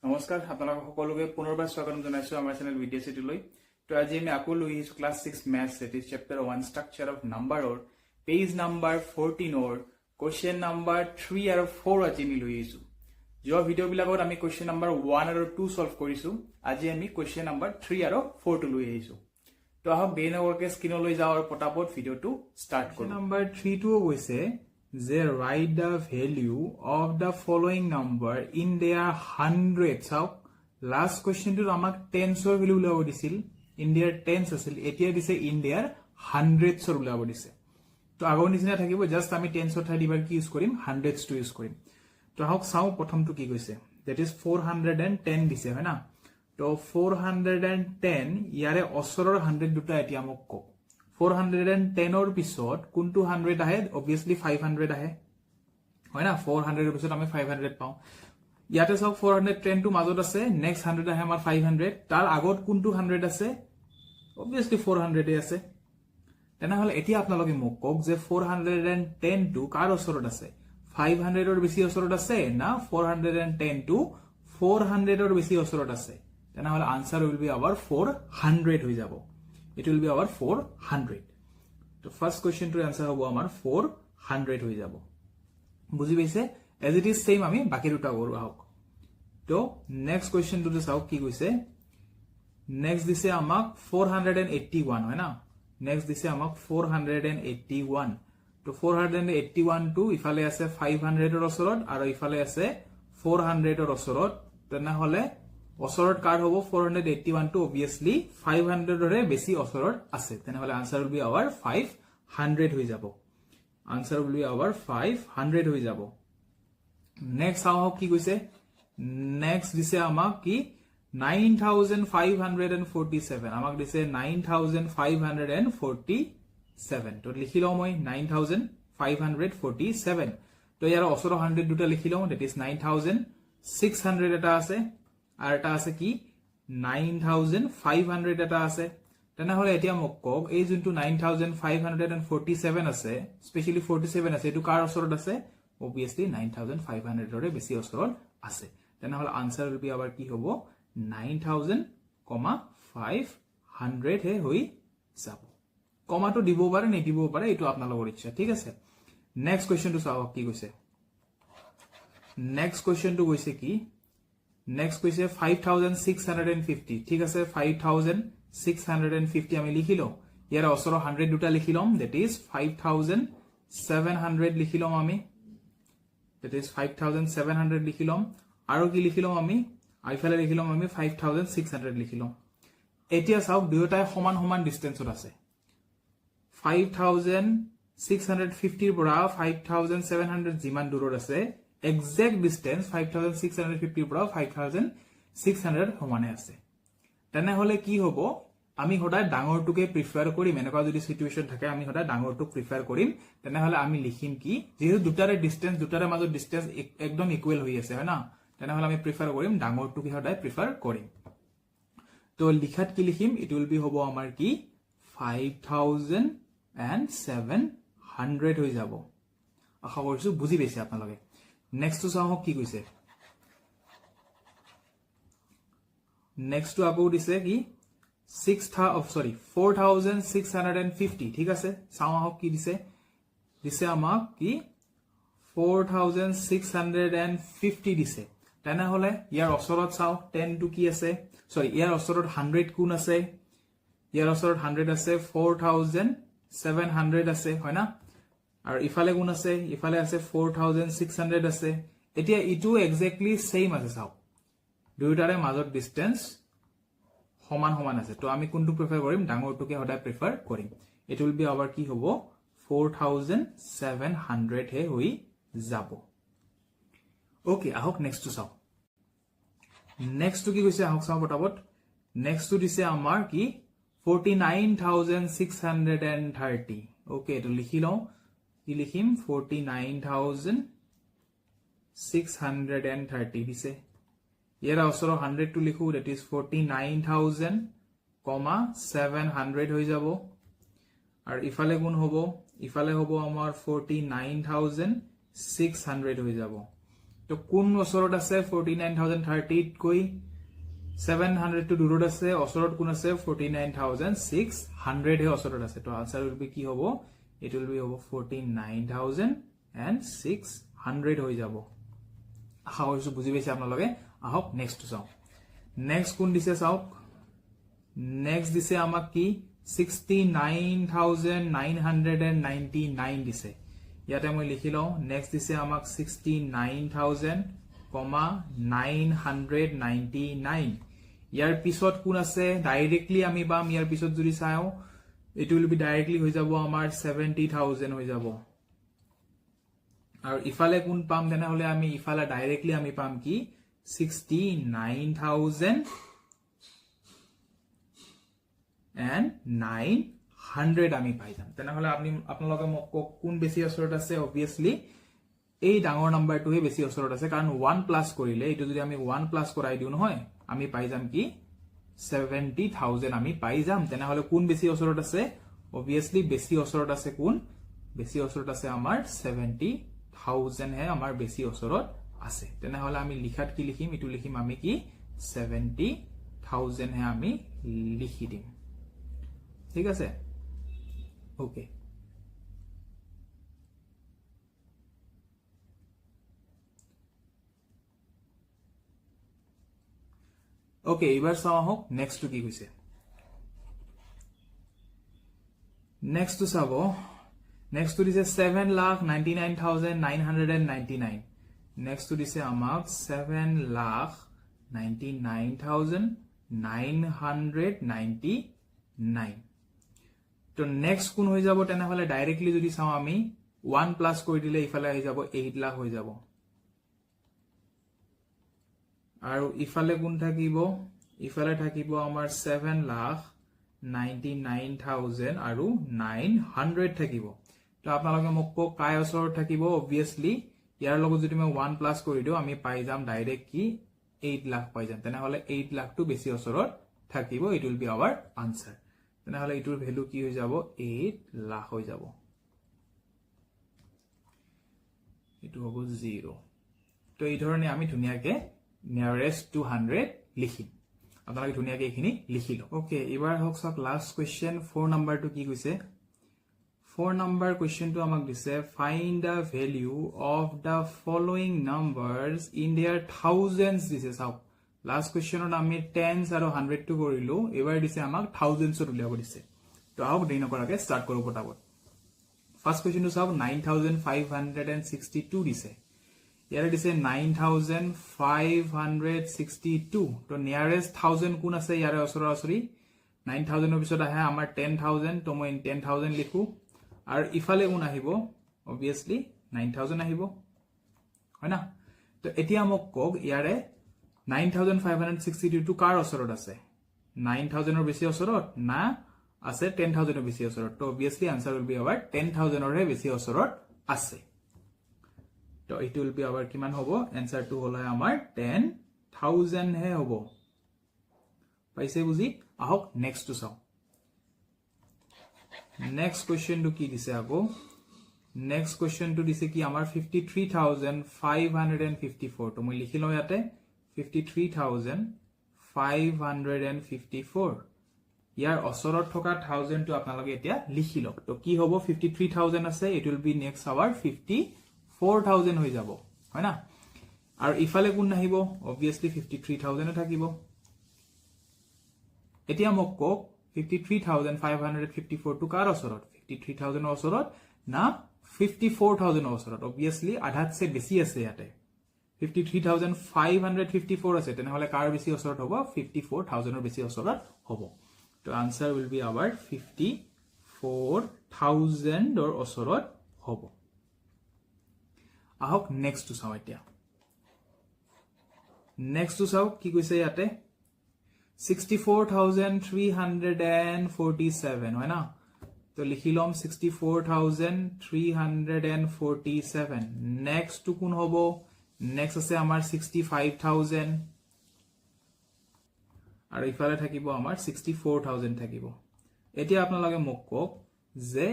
নমস্কাৰ আপোনালোক সকলোকে পুনৰবাৰ স্বাগতম জনাইছো আমাৰ চেনেল ভিডিঅ' চিটিলৈ। তো আজি আমি আকৌ লৈ আহিছো class 6 maths it is chapter 1 structure of নাম্বাৰৰ পেজ নাম্বাৰ 14 কোৱেশ্চন নাম্বাৰ 3 আৰু 4 আজি আমি লৈ আহিছো। যোৱা ভিডিঅ' বিলাকত আমি কোৱেশ্চন নাম্বাৰ 1 আৰু 2 সলভ কৰিছো। আজি আমি কোৱেশ্চন নাম্বাৰ 3 আৰু 4 টো লৈ আহিছো। তো আহক দেৰি নকৰাকৈ স্ক্ৰীনলৈ যাওঁ আৰু পটাপট ভিডিঅ'টো ষ্টাৰ্ট কৰোঁ। নাম্বাৰ 3 টো কৈছে যে write the value of the following number in their hundreds. চাওক লাষ্ট কোৱেশ্চনটো আমাক টেন্সৰ ভ্যালু উলিয়াব দিছিল, ইন দেয়াৰ টেন্স আছিল, এতিয়া দিছে ইন দেয়াৰ হান্ড্ৰেডছৰ উলিয়াব দিছে। তো আগৰ নিচিনা থাকিব, জাস্ট আমি টেন্সৰ ঠাইত এবাৰ কি ইউজ কৰিম, হান্ড্ৰেডছ টো ইউজ কৰিম। তো আহক চাও প্ৰথমটো কি কৈছে, দ্যাট ইজ 410 দিছে হয় না। তো 410 ইয়াৰে ওচৰৰ 100 দুটা এতিয়া মোক কওক। 410 ৰ পিছত কোনটো 100 আহে, obviously 500 আহে হয় না। 400 ৰ পিছত আমি 500 পাওঁ। ইয়াতে চাওক 410 টো মাজত আছে, নেক্সট 100 আহে আমাৰ 500, তাৰ আগত কোনটো 100 আছে, obviously 400 এ আছে। তেনেহলে এতিয়া আপোনালোকে মোক কওক যে 410 টো কাৰ ওচৰত আছে, 500 ৰ বেছি ওচৰত আছে না 410 টো 400 ৰ বেছি ওচৰত আছে। তেনেহলে আনসাৰ উইল বি আৱাৰ 400 হৈ যাব। It will be our 400. তো ফাৰ্স্ট কোয়েশ্চন টুৰ আনসার হবো আমার 400 হৈ যাব। বুঝি পাইছে? as it is same আমি বাকি দুটা কৰো আহক। তো নেক্সট কোয়েশ্চন টুটো চাওক কি কৈছে, নেক্সট দিছে আমাক 481 হয় না। নেক্সট দিছে আমাক 481। তো 481 টো ইফালে আছে 500 ৰ ওচৰত আৰু ইফালে আছে 400 ৰ ওচৰত। তেনেহলে ওচৰত কাৰ হ'ব, 481 টো obviously 500 ৰে বেছি ওচৰত আছে। তেনেহলে আনসাৰ উইল বি আৱাৰ 500 হৈ যাব। আনসাৰ উইল বি আৱাৰ 500 হৈ যাব। নেক্সট চাও কি কৈছে, নেক্সট দিছে আমাক কি 9547, আমাক দিছে 9547। তো লিখি লও মই 9547। তো ইয়াৰ ওচৰৰ 100 দুটা লিখি লও, দ্যাট ইজ 9600 এটা আছে আর এটা আছে কি 9500 এটা আছে। তেনেহলে এতিয়া মোক কক এই যোনটো 9547 আছে, স্পেশালি 47 আছে, এটো কাৰ ওচৰত আছে, obviously 9500 ৰে বেছি ওচৰত আছে। তেনেহলে আনসার উইল বি আবার কি হ'ব, 9000,500 হে হৈ যাব। কমাটো দিব পাৰে নিদিব পাৰে, এটো আপোনালোকৰ ইচ্ছা, ঠিক আছে। নেক্সট কোৱেশ্চনটো চাওক কি কৈছে। নেক্সট কোৱেশ্চনটো কৈছে কি, নেক্সট কৈছে 5650, ঠিক আছে। 5650 আমি লিখি লও, ইয়াৰ ওচৰৰ 100 দুটা লিখি লম, দ্যাট ইজ 5700 লিখি লম আমি, দ্যাট ইজ 5700 লিখি লম। আৰু কি লিখি লম আমি, আইফালে লিখি লম আমি 5600 লিখি লম। এতিয়া চাওক দুয়োটাই সমান সমান ডিসটেন্সত আছে। 5650 ৰ পৰা 5700 যিমান দূৰত আছে, এক্সাক্ট ডিসটেন্স 5650 পৰা 5600 সমানে আছে। তেনেহলে কি হ'ব, আমি সদায় ডাঙৰটোকে প্ৰিফাৰ কৰিম। এনেকুৱা যদি সিচুৱেশন থাকে আমি সদায় ডাঙৰটোক প্ৰিফাৰ কৰিম। তেনেহলে আমি লিখিম কি, যেহেতু দুটাৰে ডিসটেন্স, দুটাৰে মাজত ডিসটেন্স একদম ইকুৱেল হৈ আছে হয় না, তেনেহলে আমি প্ৰিফাৰ কৰিম ডাঙৰটোকে সদায় প্ৰিফাৰ কৰিম। তো লিখাত কি লিখিম, ইট উইল বি হ'ব আমাৰ কি 5700 হৈ যাব। আশা কৰিছো বুজি পাইছে আপোনালোকে। নেক্সট চাও কি কৈছে, নেক্সট আকৌ দিছে কি 4650, ঠিক আছে। চাও আহক কি দিছে, দিছে আমাক কি 4650 দিছে। তেনেহলে ইয়াৰ ওচৰত চাও 10 টো কি আছে, সৰি ইয়াৰ ওচৰত 100 কোন আছে, ইয়াৰ ওচৰত 100 আছে, 4700 আছে হয় না। আৰু ইফালে কোন আছে, ইফালে আছে 4600 আছে। এতিয়া ইটো এক্স্যাক্টলি সেম আছে, চাও দুয়োটাৰে মাজত ডিসটেন্স সমান সমান আছে। তো আমি কোনটো প্ৰিফাৰ কৰিম, ডাঙৰটোকে সদায় প্ৰিফাৰ কৰিম। ইট উইল বি আৱাৰ কি হ'ব, 4700 হে হৈ যাব। ওকে আহক নেক্সট চাও। নেক্সট কি কৈছে আহক চাও পটাপট। নেক্সট দিছে আমাৰ কি 49630। ওকে এটো লিখি লও, কি লিখিম 49630 দিছে। ইয়াৰ ওচৰৰ 100 টো লিখো, দ্যাট ইজ 49700 হৈ যাব। আৰু ইফালে কোন হ'ব, ইফালে হ'ব আমাৰ 49600 হৈ যাব। তো কোন ওচৰত আছে 49030 কৈ 700 to দূৰত আছে ওচৰত কোন আছে 49600 হে ওচৰত আছে তো আনসাৰ উইল বি কি হ'ব ইট উইল বি হ'ব 49600 হৈ যাব আশা কৰিছো বুজি পাইছে আপোনালোকে আহক নেক্সট চাও নেক্সট কোন দিছে চাওক নেক্সট দিছে আমাক কি 69999 দিছে ইয়াতে মই লিখি লওঁ নেক্সট দিছে আমাক 69999 ইয়াৰ পিছত কোন আছে ডাইৰেক্টলি আমি পাম ইয়াৰ পিছত যদি চাও ইট উইল বি ডাইৰেক্টলি হৈ যাব আমাৰ 70000 হৈ যাব আৰু ইফালে কোন পাম তেনে হলে আমি ইফালে ডাইৰেক্টলি আমি পাম কি 69900 আমি পাই যাম তেনে হলে আপনি আপোনালোকে মোক কোন বেছি ওচৰত আছে obviously এই ডাঙৰ নাম্বাৰটোহে বেছি ওচৰত আছে কাৰণ 1 প্লাস কৰিলে এটো যদি আমি 1 প্লাস কৰাই দিও নহয় আমি পাই যাম কি 70000 আমি পাই যাম তেনে হলে কোন বেছি ওচৰত আছে obviously বেছি ওচৰত আছে কোন বেছি ওচৰত আছে আমাৰ 70000 হে আমাৰ বেছি ওচৰত আছে তেনে হলে আমি লিখাত কি লিখিম ইটো লিখিম আমি কি 70000 হে আমি লিখি দিম ঠিক আছে ওকে ওকে এবাৰ চাও হোক নেক্সট টু কি কৈছে নেক্সট টু চাব নেক্সট টু দিছে 7,99,999 নেক্সট টু দিছে আমাক 7,99,999 তো নেক্সট কোন হৈ যাব তেনে হলে ডাইৰেক্টলি যদি চাও আমি 1 প্লাস কৰি দিলে ইফালে আহি যাব 8 লাখ হৈ যাব আৰু ইফালে কোন থাকিব ইফালে থাকিব আমাৰ 7,99,000 আৰু 900 থাকিব তো আপোনালোকে মোক কাই ওচৰত থাকিব obviously ইয়াৰ লগত যদি মই 1 প্লাস কৰি দিও আমি পাই যাম ডাইৰেক্ট কি 8 লাখ পাই যাম তেনে হলে 8 লাখ টু বেছি ওচৰত থাকিব it will be our answer তেনে হলে ইটোৰ ভ্যালু কি হৈ যাব 8 লাখ হৈ যাব ইটো হ'ব 0 তো এই ধৰণে আমি ধুনিয়াকে nearest to 100 লিখিম আপোনালোকে ধুনিয়াকে এখিনি লিখিলো ওকে এবাৰ হক সব লাস্ট কোৱেশ্চন 4 নম্বৰ টু কি কৈছে 4 নম্বৰ কোৱেশ্চন টু আমাক দিছে find the value of the following numbers in their thousands দিছে চাওক লাস্ট কোৱেশ্চনত আমি tens আৰু 100 টু কৰিলো এবাৰ দিছে আমাক thousands ৰ উলিয়াব দিছে তো আহক দেৰি নকৰাকে স্টাৰ্ট কৰো পটাপট ফাৰ্স্ট কোৱেশ্চন টু চাওক 9562 দিছে ইয়াৰে দিছে 9562 তো নিয়াৰেস্ট 1000 কোন আছে ইয়াৰে ওচৰা-ওচৰি 9000 ৰ পিছত আহে আমাৰ 10000 তো মই 10000 লিখো আৰু ইফালে কোন আহিব obviously 9000 আহিব হয় না তো এতিয়া মোক কক ইয়াৰে 9562 টু কাৰ ওচৰত আছে 9000 ৰ বেছি ওচৰত না আছে 10000 ৰ বেছি ওচৰত তো obviously answer will be our 10000 ৰ বেছি ওচৰত আছে তো it will be our কিমান হ'ব answer to হল আমাৰ 10000 হে হ'ব পাইছে বুজি আহক নেক্সট টু চাও নেক্সট কোৱেশ্চন টু কি দিছে আকৌ নেক্সট কোৱেশ্চন টু দিছে কি আমাৰ 53554 তো মই লিখি লও ইয়াতে 53554 ইয়াৰ ওচৰত থকা 1000 টু আপোনালোকে এতিয়া লিখি লওক তো কি হ'ব 53000 আছে it will be next our 4,000 হৈ যাব হয় না আৰু ইফালে কোন নাহিব obviously 53000 থাকিব এতিয়া মোক কক 53554 টু কাৰ ওচৰত 53000 ৰ ওচৰত না 54000 ৰ ওচৰত obviously আধাতছে বেছি আছে ইয়াতে 53554 আছে তেনে হলে কাৰ বেছি ওচৰত হ'ব 54000 ৰ বেছি ওচৰত হ'ব তো আনসাৰ will be our 54000 ৰ ওচৰত হ'ব আহক নেক্সট টু চাও এতিয়া নেক্সট টু চাও কি কৈছে ইয়াতে 64347 হয় না তো লিখি লম 64347 নেক্সট টু কোন হ'ব নেক্সট আছে আমাৰ 65000 আৰু ইফালে থাকিব আমাৰ 64000 থাকিব এতিয়া আপোনালোকে মোক কক যে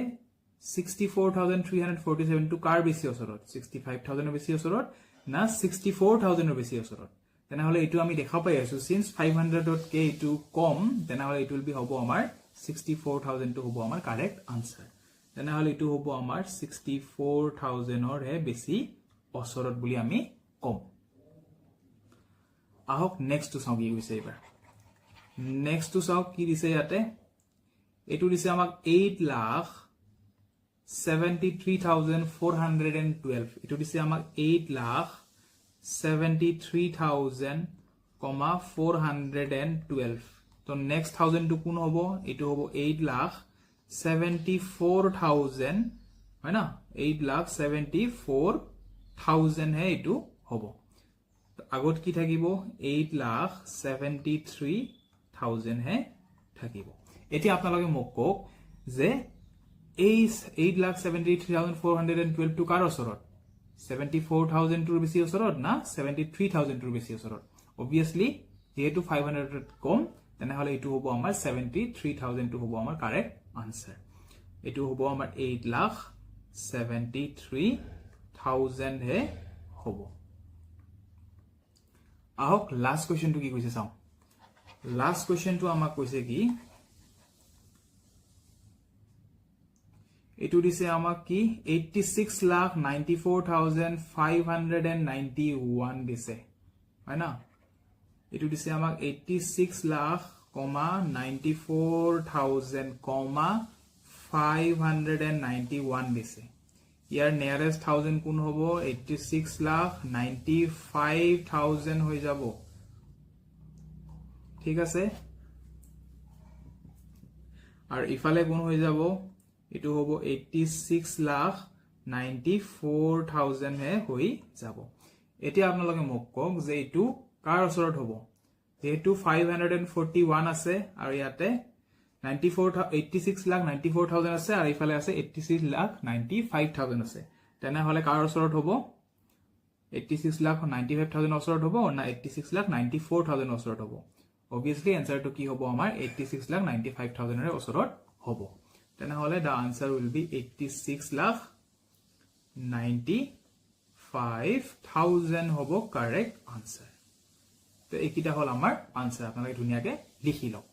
64347 টু কাৰ বেছি ওচৰত 65000 বেছি ওচৰত না 64000 বেছি ওচৰত তেনেহলে এটো আমি দেখা পাই আছো সিন্স 500 কে এটো কম তেনেহলে ইট উইল বি হ'ব আমাৰ 64000 টো হ'ব আমাৰ কাৰেক্ট আনসাৰ তেনেহলে এটো হ'ব আমাৰ 64000 ৰ হে বেছি ওচৰত বুলি আমি কম আহক নেক্সট টু চাও কি হৈছে এবাৰ নেক্সট টু চাও কি দিছে ইয়াতে এটো দিছে আমাক 8,73,412 এটো দিছে আমাক 8,73,412 তো নেক্সট 1000 টু কোন হ'ব এটো হ'ব 8,74,000 হয় না 8,74,000 হে এটো হ'ব আগত কি থাকিব 8,73,000 হে থাকিব এটি আপোনালোকে মোক কক যে এই 8,73,412 টু কাৰ ওচৰত 74,000 টুৰ বেছি ওচৰত না 73,000 টুৰ বেছি ওচৰত obviously যেহেতু 500 কম তেনেহলে এটো হ'ব আমাৰ 73,000 টু হ'ব আমাৰ কাৰেক্ট আনসাৰ এটো হ'ব আমাৰ 8,73,000 হে হ'ব আহক লাস্ট কোয়েশ্চন টু কি কৈছে চাও লাস্ট কোয়েশ্চন টু আমাক কৈছে কি এটো দিছে আমাক কি 86,94,591 দিছে হয় না এটো দিছে আমাক 86,94,000, 591 দিছে ইয়াৰ নিয়ারেস্ট 1000 কোন হ'ব 86,95,000 হৈ যাব ঠিক আছে আর ইফালে কোন হৈ যাব এটো হ'ব 86,94,000 হে হৈ যাব এতিয়া আপোনালোকে মোক কক যে এটো কাৰ ওচৰত হ'ব যেহেতু 541 আছে আৰু ইয়াতে 86,94,000 আছে আৰু ইফালে আছে 86,95,000 আছে তেনেহলে কাৰ ওচৰত হ'ব 86,95,000 ওচৰত হ'ব না 86,94,000 ওচৰত হ'ব obviously answer to কি হ'ব আমাৰ 86,95,000 এৰ ওচৰত হ'ব তেনেহলে the answer will be 86,95,000 হ'ব correct answer তো এইকিটা হল আমাৰ আনসাৰ আপোনালোকে ধুনিয়াকে লিখি লওক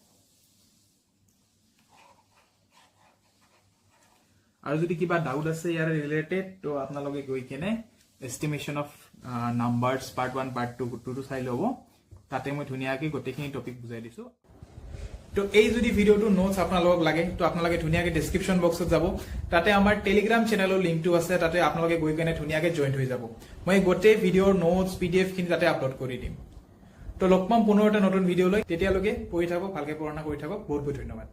আৰু যদি কিবা ডাউট আছে ইয়াৰ ৰিলেটেড তো আপোনালোকে গৈ কেনে estimation of numbers part 1 part 2 টু চাই লব তাতে মই ধুনিয়াকে গটেখিনি টপিক বুজাই দিছো তো এই যদি ভিডিওটো নোটস আপোনালোকক লাগে তো আপোনালোকে ধুনিয়াকে ডেসক্রিপশন বক্সত যাব তাতে আমাৰ টেলিগ্ৰাম চ্যানেলৰ লিংকটো আছে তাতে আপোনালোকে গৈ কেনে ধুনিয়াকে জয়েন্ট হৈ যাব মই গোটে ভিডিওৰ নোটস পিডিএফ খিনি তাতে আপলোড কৰি দিম তো লগ পাম পুনৰ এটা নতুন ভিডিও লৈ তেতিয়ালৈকে পঢ়ি থাকক ভালকে পঢ়া কৰি থাকক বহুত বহুত ধন্যবাদ